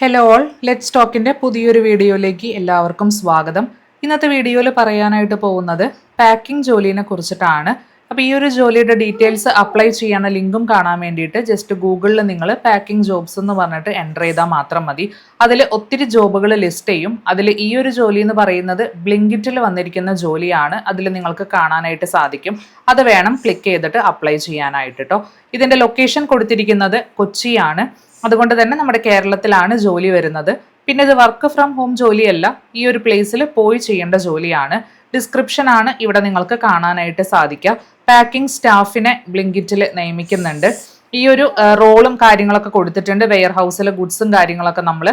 Hello all, let's ടോക്കിൻ്റെ പുതിയൊരു വീഡിയോയിലേക്ക് എല്ലാവർക്കും സ്വാഗതം. ഇന്നത്തെ വീഡിയോയിൽ പറയാനായിട്ട് പോകുന്നത് പാക്കിംഗ് ജോലിനെ കുറിച്ചിട്ടാണ്. അപ്പോൾ ഈ ഒരു ജോലിയുടെ ഡീറ്റെയിൽസ് അപ്ലൈ ചെയ്യുന്ന ലിങ്കും കാണാൻ വേണ്ടിയിട്ട് ജസ്റ്റ് ഗൂഗിളിൽ നിങ്ങൾ പാക്കിംഗ് ജോബ്സ് എന്ന് പറഞ്ഞിട്ട് എൻ്റർ ചെയ്താൽ മാത്രം മതി. അതിൽ ഒത്തിരി ജോബുകൾ ലിസ്റ്റ് ചെയ്യും. അതിൽ ഈ ഒരു ജോലി എന്ന് പറയുന്നത് ബ്ലിങ്കിറ്റിൽ വന്നിരിക്കുന്ന ജോലിയാണ്. അതിൽ നിങ്ങൾക്ക് കാണാനായിട്ട് സാധിക്കും. അത് വേണം ക്ലിക്ക് ചെയ്തിട്ട് അപ്ലൈ ചെയ്യാനായിട്ട് കേട്ടോ. ഇതിൻ്റെ ലൊക്കേഷൻ കൊടുത്തിരിക്കുന്നത് കൊച്ചിയാണ്. അതുകൊണ്ട് തന്നെ നമ്മുടെ കേരളത്തിലാണ് ജോലി വരുന്നത്. പിന്നെ ഇത് വർക്ക് ഫ്രം ഹോം ജോലിയല്ല, ഈ ഒരു പ്ലേസിൽ പോയി ചെയ്യേണ്ട ജോലിയാണ്. ഡിസ്ക്രിപ്ഷൻ ആണ് ഇവിടെ നിങ്ങൾക്ക് കാണാനായിട്ട് സാധിക്കുക. പാക്കിംഗ് സ്റ്റാഫിനെ ബ്ലിങ്കിറ്റിൽ നിയമിക്കുന്നുണ്ട്. ഈ ഒരു റോളും കാര്യങ്ങളൊക്കെ കൊടുത്തിട്ടുണ്ട്. വെയർ ഹൗസിലെ ഗുഡ്സും കാര്യങ്ങളൊക്കെ നമ്മൾ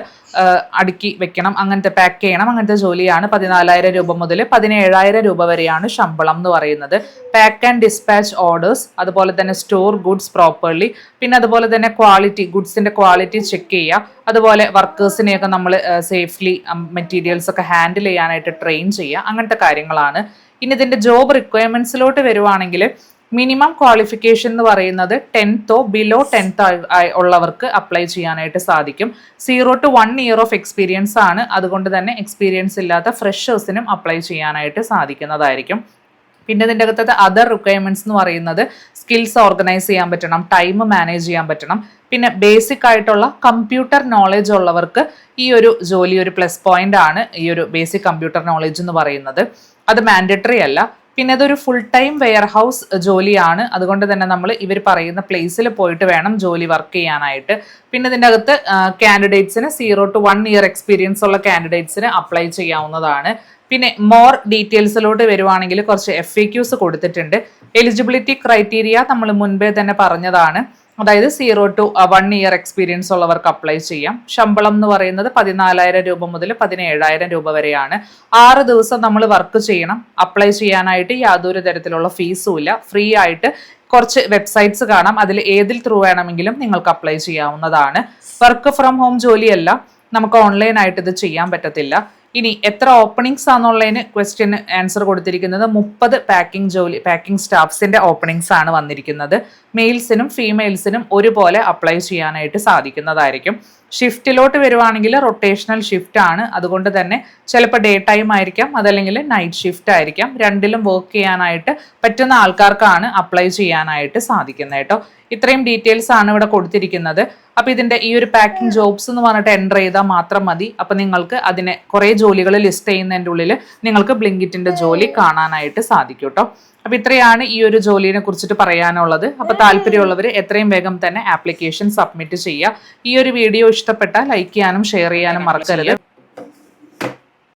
അടുക്കി വെക്കണം, അങ്ങനത്തെ പാക്ക് ചെയ്യണം, അങ്ങനത്തെ ജോലിയാണ്. 14,000 രൂപ മുതൽ 17,000 രൂപ വരെയാണ് ശമ്പളം എന്ന് പറയുന്നത്. പാക്ക് ആൻഡ് ഡിസ്പാച്ച് ഓർഡേഴ്സ്, അതുപോലെ തന്നെ സ്റ്റോർ ഗുഡ്സ് പ്രോപ്പർലി, പിന്നെ അതുപോലെ തന്നെ ക്വാളിറ്റി, ഗുഡ്സിന്റെ ക്വാളിറ്റി ചെക്ക് ചെയ്യുക. അതുപോലെ വർക്കേഴ്സിനെയൊക്കെ നമ്മൾ സേഫ്ലി മെറ്റീരിയൽസ് ഒക്കെ ഹാൻഡിൽ ചെയ്യാനായിട്ട് ട്രെയിൻ ചെയ്യുക. അങ്ങനത്തെ കാര്യങ്ങളാണ്. ഇനി ഇതിന്റെ ജോബ് റിക്വയർമെന്റ്സിലോട്ട് വരുവാണെങ്കിൽ മിനിമം ക്വാളിഫിക്കേഷൻ എന്ന് പറയുന്നത് 10th ബിലോ 10th ഉള്ളവർക്ക് അപ്ലൈ ചെയ്യാനായിട്ട് സാധിക്കും. 0 to 1 year ഓഫ് എക്സ്പീരിയൻസ് ആണ്. അതുകൊണ്ട് തന്നെ എക്സ്പീരിയൻസ് ഇല്ലാത്ത ഫ്രഷേഴ്സിനും അപ്ലൈ ചെയ്യാനായിട്ട് സാധിക്കുന്നതായിരിക്കും. പിന്നെ ഇതിൻ്റെ അകത്തത് അതർ റിക്വയർമെന്റ്സ് എന്ന് പറയുന്നത് സ്കിൽസ് ഓർഗനൈസ് ചെയ്യാൻ പറ്റണം, ടൈം മാനേജ് ചെയ്യാൻ പറ്റണം. പിന്നെ ബേസിക് ആയിട്ടുള്ള കമ്പ്യൂട്ടർ നോളജ് ഉള്ളവർക്ക് ഈ ഒരു ജോലി ഒരു പ്ലസ് പോയിന്റ് ആണ്. ഈ ഒരു ബേസിക് കമ്പ്യൂട്ടർ നോളജ് എന്ന് പറയുന്നത് അത് മാൻഡറ്ററി അല്ല. പിന്നെ അതൊരു ഫുൾ ടൈം വെയർ ഹൗസ് ജോലിയാണ്. അതുകൊണ്ട് തന്നെ നമ്മൾ ഇവർ പറയുന്ന പ്ലേസിൽ പോയിട്ട് വേണം ജോലി വർക്ക് ചെയ്യാനായിട്ട്. പിന്നെ ഇതിൻ്റെ അകത്ത് കാൻഡിഡേറ്റ്സിന് 0 to 1 year എക്സ്പീരിയൻസ് ഉള്ള കാൻഡിഡേറ്റ്സിന് അപ്ലൈ ചെയ്യാവുന്നതാണ്. പിന്നെ മോർ ഡീറ്റെയിൽസിലോട്ട് വരുവാണെങ്കിൽ കുറച്ച് FAQs കൊടുത്തിട്ടുണ്ട്. എലിജിബിലിറ്റി ക്രൈറ്റീരിയ നമ്മൾ മുൻപേ തന്നെ പറഞ്ഞതാണ്. അതായത് 0 to 1 year എക്സ്പീരിയൻസ് ഉള്ളവർക്ക് അപ്ലൈ ചെയ്യാം. ശമ്പളം എന്ന് പറയുന്നത് 14,000 രൂപ മുതൽ 17,000 രൂപ വരെയാണ്. 6 ദിവസം നമ്മൾ വർക്ക് ചെയ്യണം. അപ്ലൈ ചെയ്യാനായിട്ട് യാതൊരു തരത്തിലുള്ള ഫീസും ഇല്ല. ഫ്രീ ആയിട്ട് കുറച്ച് വെബ്സൈറ്റ്സ് കാണാം. അതിൽ ഏതിൽ ത്രൂ വേണമെങ്കിലും നിങ്ങൾക്ക് അപ്ലൈ ചെയ്യാവുന്നതാണ്. വർക്ക് ഫ്രം ഹോം ജോലിയല്ല, നമുക്ക് ഓൺലൈൻ ആയിട്ട് ഇത് ചെയ്യാൻ പറ്റത്തില്ല. ഇനി എത്ര ഓപ്പണിങ്സ് ആണെന്നുള്ളതിന് ക്വസ്റ്റ്യന് ആൻസർ കൊടുത്തിരിക്കുന്നത് 30 പാക്കിംഗ് സ്റ്റാഫ്സിന്റെ ഓപ്പണിങ്സ് ആണ് വന്നിരിക്കുന്നത്. മെയിൽസിനും ഫീമെയിൽസിനും ഒരുപോലെ അപ്ലൈ ചെയ്യാനായിട്ട് സാധിക്കുന്നതായിരിക്കും. ഷിഫ്റ്റിലോട്ട് വരുവാണെങ്കിൽ റൊട്ടേഷണൽ ഷിഫ്റ്റ് ആണ്. അതുകൊണ്ട് തന്നെ ചിലപ്പോൾ ഡേ ടൈം ആയിരിക്കാം, അതല്ലെങ്കിൽ നൈറ്റ് ഷിഫ്റ്റ് ആയിരിക്കാം. രണ്ടിലും വർക്ക് ചെയ്യാനായിട്ട് പറ്റുന്ന ആൾക്കാർക്കാണ് അപ്ലൈ ചെയ്യാനായിട്ട് സാധിക്കുന്നത് കേട്ടോ. ഇത്രയും ഡീറ്റെയിൽസ് ആണ് ഇവിടെ കൊടുത്തിരിക്കുന്നത്. അപ്പൊ ഇതിന്റെ ഈ ഒരു പാക്കിംഗ് ജോബ്സ് എന്ന് പറഞ്ഞിട്ട് എൻ്റർ ചെയ്താൽ മാത്രം മതി. അപ്പൊ നിങ്ങൾക്ക് അതിനെ കുറെ ജോലികൾ ലിസ്റ്റ് ചെയ്യുന്നതിൻ്റെ ഉള്ളിൽ നിങ്ങൾക്ക് ബ്ലിങ്കിറ്റിന്റെ ജോലി കാണാനായിട്ട് സാധിക്കും കേട്ടോ. അപ്പൊ ഇത്രയാണ് ഈ ഒരു ജോലിനെ കുറിച്ചിട്ട് പറയാനുള്ളത്. അപ്പൊ താല്പര്യമുള്ളവർ എത്രയും വേഗം തന്നെ ആപ്ലിക്കേഷൻ സബ്മിറ്റ് ചെയ്യുക. ഈ ഒരു വീഡിയോ ഇഷ്ടപ്പെട്ടാൽ ലൈക്ക് ചെയ്യാനും ഷെയർ ചെയ്യാനും മറക്കരുത്.